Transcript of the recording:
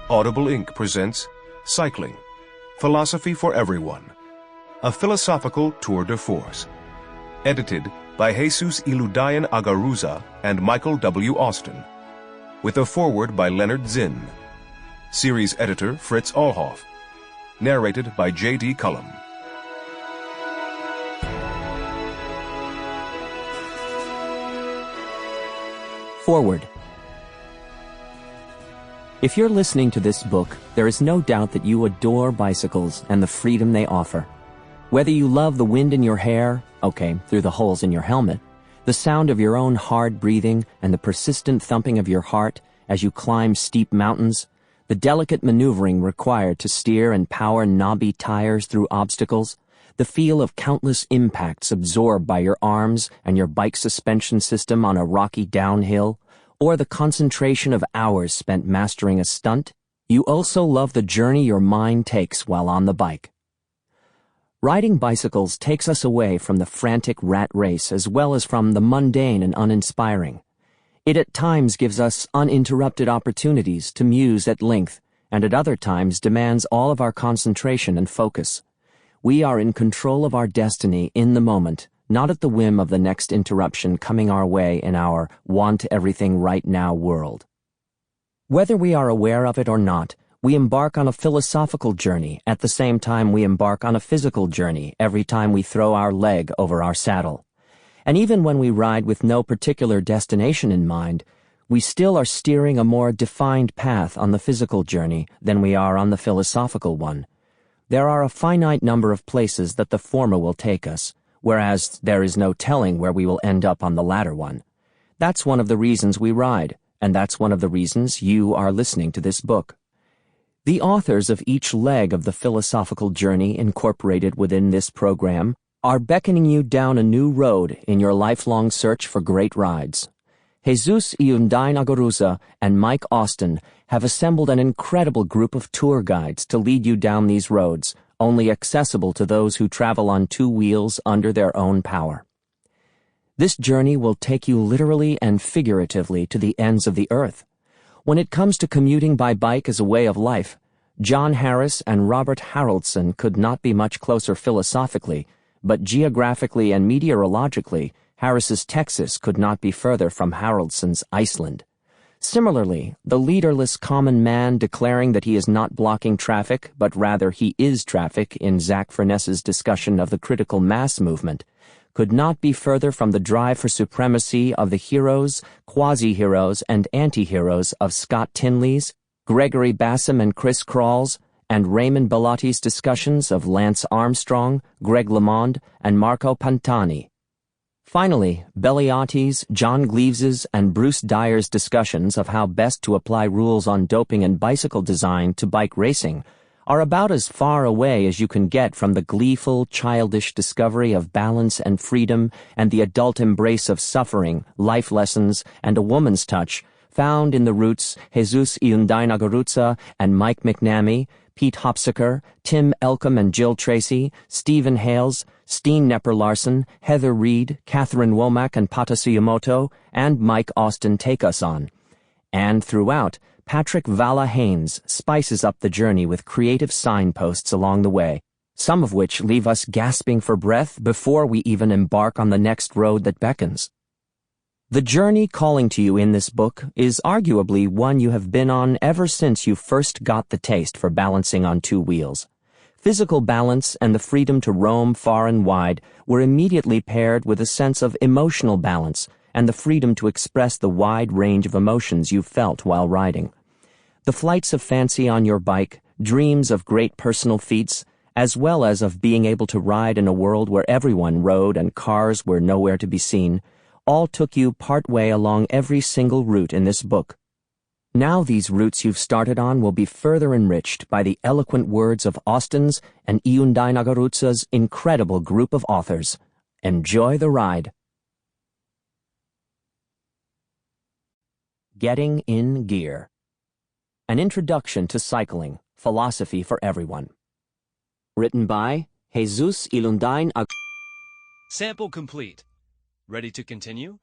Audible Inc. presents Cycling, Philosophy for Everyone, a philosophical tour de force. Edited by Jesus Iludayan Agaruza and Michael W. Austin. With a foreword by Leonard Zinn. Series editor Fritz Allhoff. Narrated by J.D. Cullum. Forward. If you're listening to this book, there is no doubt that you adore bicycles and the freedom they offer. Whether you love the wind in your hair, okay, through the holes in your helmet, the sound of your own hard breathing and the persistent thumping of your heart as you climb steep mountains, the delicate maneuvering required to steer and power knobby tires through obstacles, the feel of countless impacts absorbed by your arms and your bike suspension system on a rocky downhill, or the concentration of hours spent mastering a stunt, you also love the journey your mind takes while on the bike. Riding bicycles takes us away from the frantic rat race as well as from the mundane and uninspiring. It at times gives us uninterrupted opportunities to muse at length, and at other times demands all of our concentration and focus. We are in control of our destiny in the moment, not at the whim of the next interruption coming our way in our want-everything-right-now world. Whether we are aware of it or not, we embark on a philosophical journey at the same time we embark on a physical journey every time we throw our leg over our saddle. And even when we ride with no particular destination in mind, we still are steering a more defined path on the physical journey than we are on the philosophical one. There are a finite number of places that the former will take us, whereas there is no telling where we will end up on the latter one. That's one of the reasons we ride, and that's one of the reasons you are listening to this book. The authors of each leg of the philosophical journey incorporated within this program are beckoning you down a new road in your lifelong search for great rides. Jesus Iludayan Agaruza and Mike Austin have assembled an incredible group of tour guides to lead you down these roads, only accessible to those who travel on two wheels under their own power. This journey will take you literally and figuratively to the ends of the earth. When it comes to commuting by bike as a way of life, John Harris and Robert Haraldson could not be much closer philosophically, but geographically and meteorologically, Harris's Texas could not be further from Haraldson's Iceland. Similarly, the leaderless common man declaring that he is not blocking traffic, but rather he is traffic in Zach Furness's discussion of the critical mass movement, could not be further from the drive for supremacy of the heroes, quasi-heroes, and anti-heroes of Scott Tinley's, Gregory Bassam and Chris Crawls, and Raymond Bellotti's discussions of Lance Armstrong, Greg LeMond, and Marco Pantani. Finally, Belliotti's, John Gleaves's, and Bruce Dyer's discussions of how best to apply rules on doping and bicycle design to bike racing are about as far away as you can get from the gleeful, childish discovery of balance and freedom and the adult embrace of suffering, life lessons, and a woman's touch found in the roots Jesus Iludayan Agaruza and Mike McNamee, Pete Hopsaker, Tim Elcom and Jill Tracy, Stephen Hales, Steen Nepper-Larsen, Heather Reed, Catherine Womack and Pata Tsuyamoto, and Mike Austin take us on. And throughout, Patrick Valla-Haynes spices up the journey with creative signposts along the way, some of which leave us gasping for breath before we even embark on the next road that beckons. The journey calling to you in this book is arguably one you have been on ever since you first got the taste for balancing on two wheels. Physical balance and the freedom to roam far and wide were immediately paired with a sense of emotional balance and the freedom to express the wide range of emotions you felt while riding. The flights of fancy on your bike, dreams of great personal feats, as well as of being able to ride in a world where everyone rode and cars were nowhere to be seen, all took you part way along every single route in this book. Now these routes you've started on will be further enriched by the eloquent words of Austin's and Iludayan Agaruza's incredible group of authors. Enjoy the ride. Getting in Gear. An Introduction to Cycling, Philosophy for Everyone. Written by Jesus Iludayan Agaruza. Sample complete. Ready to continue?